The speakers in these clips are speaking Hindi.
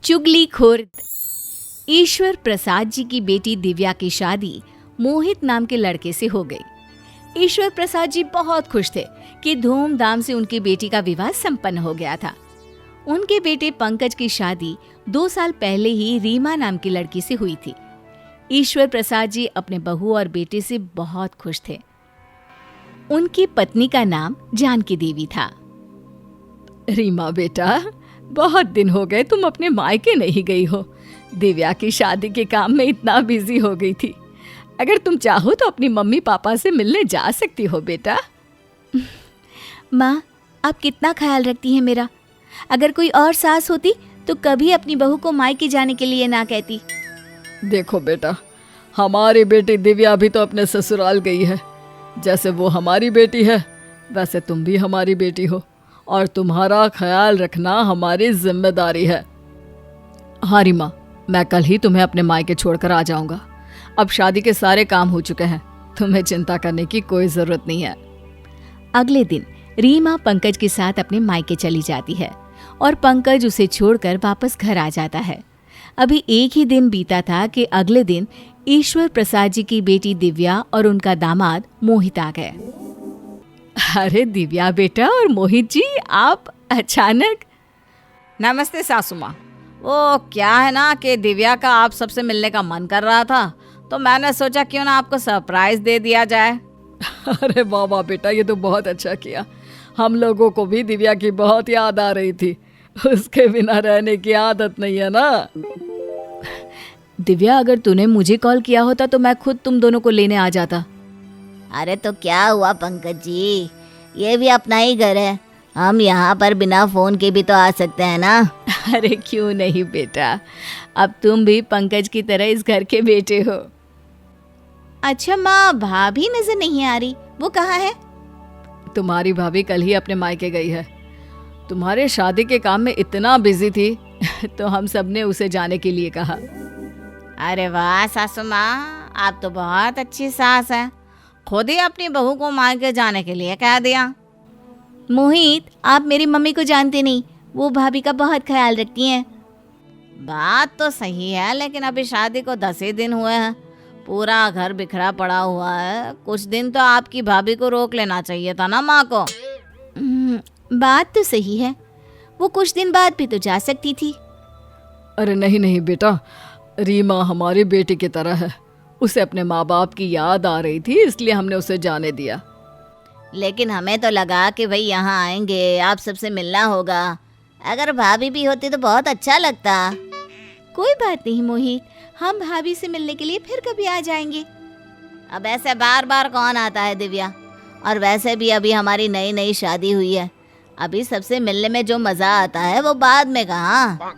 चुगली खुर्द। ईश्वर प्रसाद जी की बेटी दिव्या की शादी मोहित नाम के लड़के से हो गई। ईश्वर प्रसाद जी बहुत खुश थे कि धूमधाम से उनकी बेटी का विवाह संपन्न हो गया था। उनके बेटे पंकज की शादी 2 साल पहले ही रीमा नाम की लड़की से हुई थी। ईश्वर प्रसाद जी अपने बहू और बेटे से बहुत खुश थे। उनकी पत्नी का नाम जानकी देवी था। रीमा बेटा, बहुत दिन हो गए तुम अपने मायके नहीं गई हो। दिव्या की शादी के काम में इतना बिजी हो गई थी। अगर तुम चाहो तो अपनी मम्मी पापा से मिलने जा सकती हो बेटा। माँ, आप कितना ख्याल रखती हैं मेरा। अगर कोई और सास होती तो कभी अपनी बहू को मायके जाने के लिए ना कहती। देखो बेटा, हमारी बेटी दिव्या भी तो अपने ससुराल गई है। जैसे वो हमारी बेटी है वैसे तुम भी हमारी बेटी हो और तुम्हारा ख्याल रखना हमारी जिम्मेदारी है। हाँ रीमा, मैं कल ही तुम्हें अपने मायके छोड़कर आ जाऊंगा। अब शादी के सारे काम हो चुके हैं, तुम्हें चिंता करने की कोई जरूरत नहीं है। अगले दिन रीमा पंकज के साथ अपने मायके चली जाती है और पंकज उसे छोड़कर वापस घर आ जाता है। अभी एक ही दिन बीता था कि अगले दिन ईश्वर प्रसाद जी की बेटी दिव्या और उनका दामाद मोहित आ गए। अरे दिव्या बेटा और मोहित जी, आप अचानक। नमस्ते सासू माँ। वो क्या है ना कि दिव्या का आप सबसे मिलने का मन कर रहा था, तो मैंने सोचा क्यों ना आपको सरप्राइज दे दिया जाए। अरे वाह वाह बेटा, ये तो बहुत अच्छा किया। हम लोगों को भी दिव्या की बहुत याद आ रही थी। उसके बिना रहने की आदत नहीं है ना। दिव्या, अगर तूने मुझे कॉल किया होता तो मैं खुद तुम दोनों को लेने आ जाता। अरे तो क्या हुआ पंकज जी, ये भी अपना ही घर है। हम यहाँ पर बिना फोन के भी तो आ सकते हैं ना। अरे क्यों नहीं बेटा, अब तुम भी पंकज की तरह इस घर के बेटे हो। अच्छा माँ, भाभी नजर नहीं आ रही, वो कहाँ है? तुम्हारी भाभी कल ही अपने मायके गई है। तुम्हारे शादी के काम में इतना बिजी थी तो हम सब ने उसे जाने के लिए कहा। अरे वाह सासू माँ, आप तो बहुत अच्छी सास है। खुद ही अपनी बहू को मायके जाने के लिए कह दिया। मोहित, आप मेरी मम्मी को जानते नहीं, वो भाभी का बहुत ख्याल रखती हैं। बात तो सही है, लेकिन अभी शादी को 10 ही दिन हुए हैं। पूरा घर बिखरा पड़ा हुआ है। कुछ दिन तो आपकी भाभी को रोक लेना चाहिए था ना माँ को। बात तो सही है, वो कुछ दिन बाद भी तो जा सकती थी। अरे नहीं नहीं बेटा, रीमा हमारी बेटी की तरह है। उसे अपने माँ बाप की याद आ रही थी, इसलिए हमने उसे जाने दिया। लेकिन हमें तो लगा कि भाई यहाँ आएंगे, आप सबसे मिलना होगा। अगर भाभी भी होती तो बहुत अच्छा लगता। कोई बात नहीं मोहित, हम भाभी से मिलने के लिए फिर कभी आ जाएंगे। अब ऐसे बार बार कौन आता है दिव्या, और वैसे भी अभी हमारी नई नई शादी हुई है। अभी सबसे मिलने में जो मज़ा आता है वो बाद में कहाँ।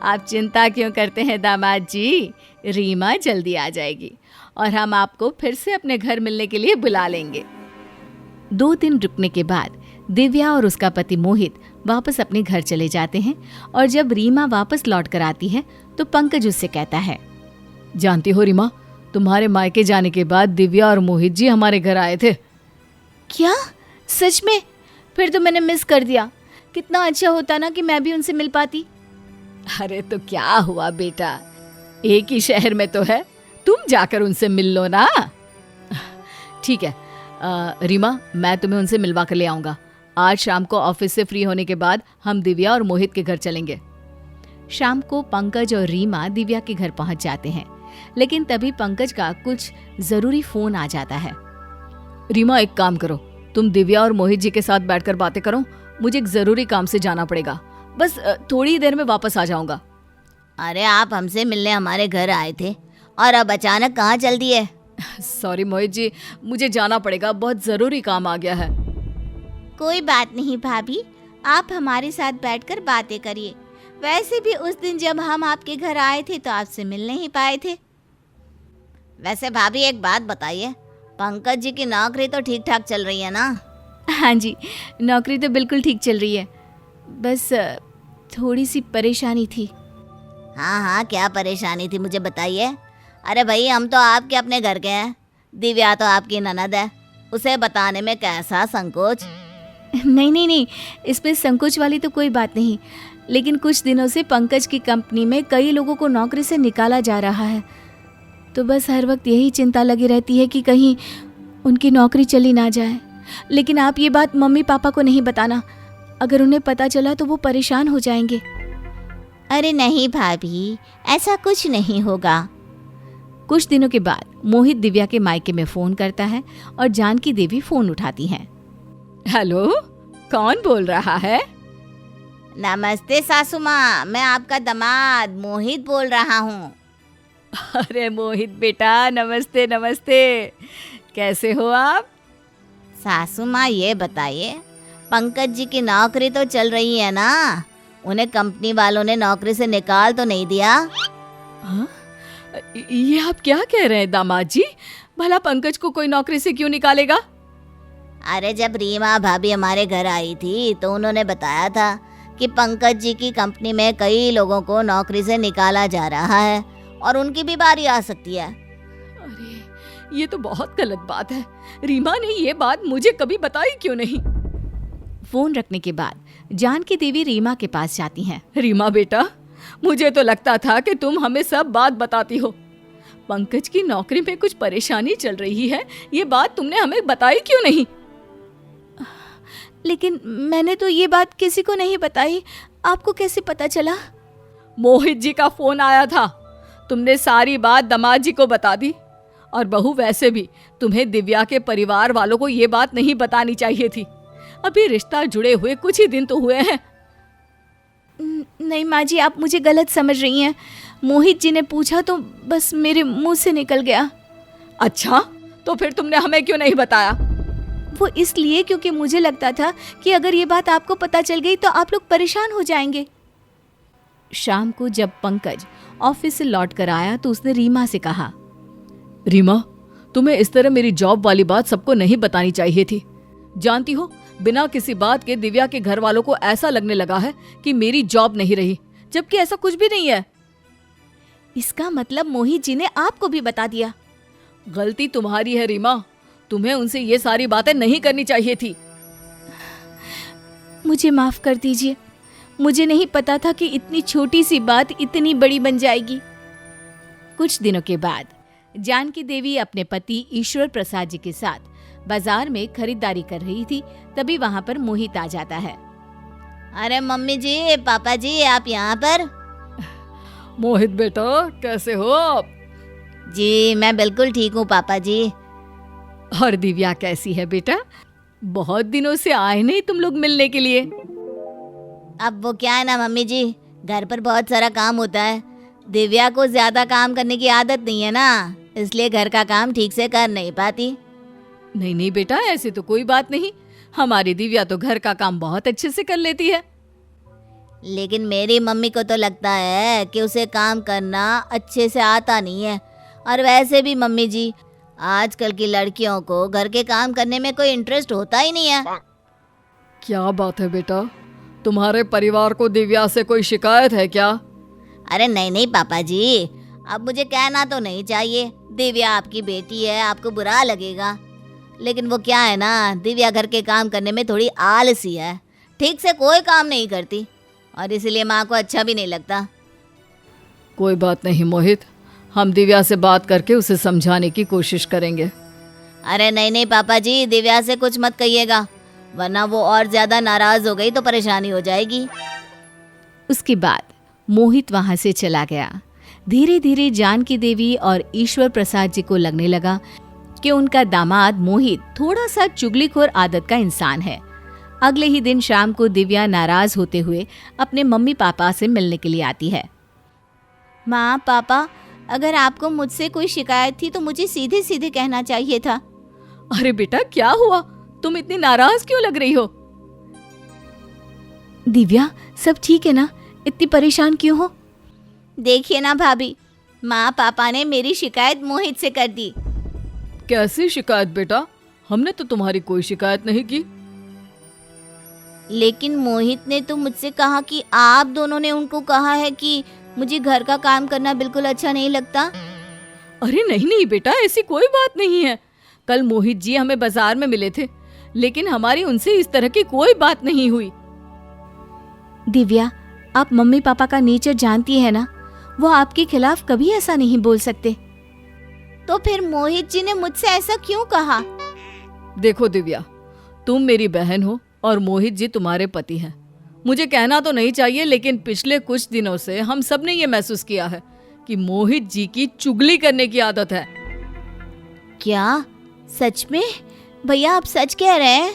आप चिंता क्यों करते हैं दामाद जी, रीमा जल्दी आ जाएगी और हम आपको फिर से अपने घर मिलने के लिए बुला लेंगे। 2 दिन रुकने के बाद दिव्या और उसका पति मोहित वापस अपने घर चले जाते हैं और जब रीमा वापस लौट कर आती है तो पंकज उससे कहता है, जानती हो रीमा, तुम्हारे मायके जाने के बाद दिव्या और मोहित जी हमारे घर आए थे। क्या? सच में? फिर तो मैंने मिस कर दिया। कितना अच्छा होता ना कि मैं भी उनसे मिल पाती। अरे तो क्या हुआ बेटा, एक ही शहर में तो है, तुम जाकर उनसे मिल लो ना। ठीक है रीमा, मैं तुम्हें उनसे मिलवा कर ले आऊँगा। आज शाम को ऑफिस से फ्री होने के बाद हम दिव्या और मोहित के घर चलेंगे। शाम को पंकज और रीमा दिव्या के घर पहुंच जाते हैं, लेकिन तभी पंकज का कुछ जरूरी फोन आ जाता है। रीमा, एक काम करो, तुम दिव्या और मोहित जी के साथ बैठकर बातें करो। मुझे एक जरूरी काम से जाना पड़ेगा, बस थोड़ी देर में वापस आ जाऊंगा। अरे आप हमसे मिलने हमारे घर आए थे और अब अचानक कहाँ चल दिए? सॉरी मोहित जी, मुझे जाना पड़ेगा, बहुत जरूरी काम आ गया है। कोई बात नहीं भाभी, आप हमारे साथ बैठकर बातें करिए। वैसे भी उस दिन जब हम आपके घर आए थे तो आपसे मिल नहीं पाए थे। वैसे भाभी एक बात बताइए, पंकज जी की नौकरी तो ठीक ठाक चल रही है ना? हाँ जी, नौकरी तो बिल्कुल ठीक चल रही है, बस थोड़ी सी परेशानी थी। हाँ हाँ, क्या परेशानी थी मुझे बताइए। अरे भाई, हम तो आपके अपने घर के हैं। दिव्या तो आपकी ननद है, उसे बताने में कैसा संकोच। नहीं नहीं नहीं, इसमें संकोच वाली तो कोई बात नहीं, लेकिन कुछ दिनों से पंकज की कंपनी में कई लोगों को नौकरी से निकाला जा रहा है, तो बस हर वक्त यही चिंता लगी रहती है कि कहीं उनकी नौकरी चली ना जाए। लेकिन आप ये बात मम्मी पापा को नहीं बताना, अगर उन्हें पता चला तो वो परेशान हो जाएंगे। अरे नहीं भाभी, ऐसा कुछ नहीं होगा। कुछ दिनों के बाद मोहित दिव्या के मायके में फोन करता है और जानकी देवी फोन उठाती हैं। हेलो, कौन बोल रहा है? नमस्ते सासू माँ, मैं आपका दामाद मोहित बोल रहा हूँ। अरे मोहित बेटा, नमस्ते नमस्ते, कैसे हो आप? सासू माँ ये बताइए, पंकज जी की नौकरी तो चल रही है ना? उन्हें कंपनी वालों ने नौकरी से निकाल तो नहीं दिया? हाँ? ये आप क्या कह रहे हैं दामाद जी? भला पंकज को कोई नौकरी से क्यों निकालेगा? अरे जब रीमा भाभी हमारे घर आई थी तो उन्होंने बताया था कि पंकज जी की कंपनी में कई लोगों को नौकरी से निकाला जा रहा है और उनकी भी बारी आ सकती है। अरे ये तो बहुत गलत बात है। रीमा ने ये बात मुझे कभी बताई क्यों नहीं? फोन रखने के बाद जानकी देवी रीमा के पास जाती हैं। रीमा बेटा, मुझे तो लगता था कि तुम हमें सब बात बताती हो। पंकज की नौकरी में कुछ परेशानी चल रही है, ये बात तुमने हमें बताई क्यों नहीं? लेकिन मैंने तो ये बात किसी को नहीं बताई, आपको कैसे पता चला? मोहित जी का फोन आया था, तुमने सारी बात दामाद जी को बता दी। और बहू, वैसे भी तुम्हें दिव्या के परिवार वालों को ये बात नहीं बतानी चाहिए थी। अभी रिश्ता जुड़े हुए कुछ ही दिन तो हुए हैं। नहीं माँ जी, आप मुझे गलत समझ रही हैं। मोहित जी ने पूछा तो बस मेरे मुंह से निकल गया। अच्छा, तो फिर तुमने हमें क्यों नहीं बताया? वो इसलिए क्योंकि मुझे लगता था कि अगर ये बात आपको पता चल गई तो आप लोग परेशान हो जाएंगे। शाम को जब पंकज ऑफिस से लौट कर आया तो उसने रीमा से कहा, रीमा, तुम्हें इस तरह मेरी जॉब वाली बात सबको नहीं बतानी चाहिए थी। जानती हो, बिना किसी बात के दिव्या के घर वालों को ऐसा लगने लगा है कि मेरी जॉब नहीं रही, जबकि ऐसा कुछ भी नहीं है। इसका मतलब मोहित जी ने आपको भी बता दिया? गलती तुम्हारी है रीमा, तुम्हें उनसे ये सारी बातें नहीं करनी चाहिए थी। मुझे माफ कर दीजिए, मुझे नहीं पता था कि इतनी छोटी सी बात इतनी बड़ी बन जाएगी। कुछ दिनों के बाद जानकी देवी अपने पति ईश्वर प्रसाद जी के साथ बाजार में खरीदारी कर रही थी, तभी वहां पर मोहित आ जाता है। अरे मम्मी जी, पापा जी, आप यहाँ पर? मोहित बेटा, कैसे हो आप? जी मैं बिल्कुल ठीक हूँ पापा जी। और दिव्या कैसी है बेटा? बहुत दिनों से आए नहीं तुम लोग मिलने के लिए। अब वो क्या है ना मम्मी जी, घर पर बहुत सारा काम होता है। दिव्या को ज्यादा काम करने की आदत नहीं है ना, इसलिए घर का काम ठीक से कर नहीं पाती। नहीं नहीं बेटा, ऐसे तो कोई बात नहीं। हमारी दिव्या तो घर का काम बहुत अच्छे से कर लेती है। लेकिन मेरी मम्मी को तो लगता है कि उसे काम करना अच्छे से आता नहीं है। और वैसे भी मम्मी जी, आजकल की लड़कियों को घर के काम करने में कोई इंटरेस्ट होता ही नहीं है। क्या बात है बेटा, तुम्हारे परिवार को दिव्या से कोई शिकायत है क्या? अरे नहीं नहीं पापा जी, अब मुझे कहना तो नहीं चाहिए, दिव्या आपकी बेटी है, आपको बुरा लगेगा। लेकिन वो क्या है ना, दिव्या घर के काम करने में थोड़ी आलसी है, ठीक से कोई काम नहीं करती और इसलिए माँ को अच्छा भी नहीं लगता। कोई बात नहीं मोहित, हम दिव्या से बात करके उसे समझाने की कोशिश करेंगे। अरे नहीं नहीं पापा जी, दिव्या से कुछ मत कहिएगा, वरना वो और ज्यादा नाराज हो गई तो परेशानी हो जाएगी। उसके बाद मोहित वहां से चला गया। धीरे धीरे जानकी देवी और ईश्वर प्रसाद जी को लगने लगा कि उनका दामाद मोहित थोड़ा सा चुगलीखोर आदत का इंसान है। अगले ही दिन शाम को दिव्या नाराज होते हुए अपने मम्मी पापा से मिलने के लिए आती है। माँ पापा, अगर आपको मुझसे कोई शिकायत थी तो मुझे सीधे सीधे कहना चाहिए था। अरे बेटा, क्या हुआ? तुम इतनी नाराज क्यों लग रही हो? दिव्या, सब ठीक है ना? इतनी परेशान क्यों हो? देखिए ना भाभी, माँ पापा ने मेरी शिकायत मोहित से कर दी। कैसी शिकायत बेटा? हमने तो तुम्हारी कोई शिकायत नहीं की। लेकिन मोहित ने तो मुझसे कहा कि आप दोनों ने उनको कहा है कि मुझे घर का काम करना बिल्कुल अच्छा नहीं लगता। अरे नहीं नहीं बेटा, ऐसी कोई बात नहीं है। कल मोहित जी हमें बाजार में मिले थे, लेकिन हमारी उनसे इस तरह की कोई बात नहीं हुई। दिव्या, आप मम्मी पापा का नेचर जानती है ना, वो आपके खिलाफ कभी ऐसा नहीं बोल सकते। तो फिर मोहित जी ने मुझसे ऐसा क्यों कहा? देखो दिव्या, तुम मेरी बहन हो और मोहित जी तुम्हारे पति हैं। मुझे कहना तो नहीं चाहिए, लेकिन पिछले कुछ दिनों से हम सब ने ये महसूस किया है कि मोहित जी की चुगली करने की आदत है। क्या सच में? भैया आप सच कह रहे हैं?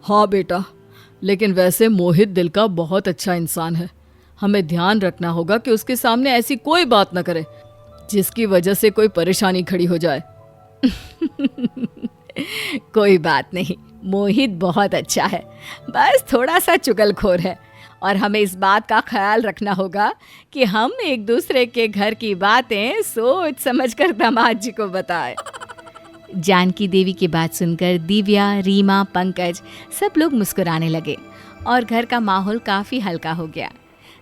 हाँ बेटा, लेकिन वैसे मोहित दिल का बहुत अच्छा इंसान है। हमें ध्यान रखना होगा कि उसके सामने ऐसी कोई बात न करे जिसकी वजह से कोई परेशानी खड़ी हो जाए। कोई बात नहीं, मोहित बहुत अच्छा है, बस थोड़ा सा चुगलखोर है। और हमें इस बात का ख्याल रखना होगा कि हम एक दूसरे के घर की बातें सोच समझकर दामाद जी को बताएं। जानकी देवी की बात सुनकर दिव्या, रीमा, पंकज सब लोग मुस्कुराने लगे और घर का माहौल काफी हल्का हो गया।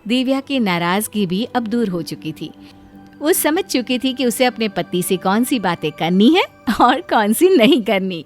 दिव्या की नाराजगी भी अब दूर हो चुकी थी। वो समझ चुकी थी कि उसे अपने पति से कौन सी बातें करनी है और कौन सी नहीं करनी।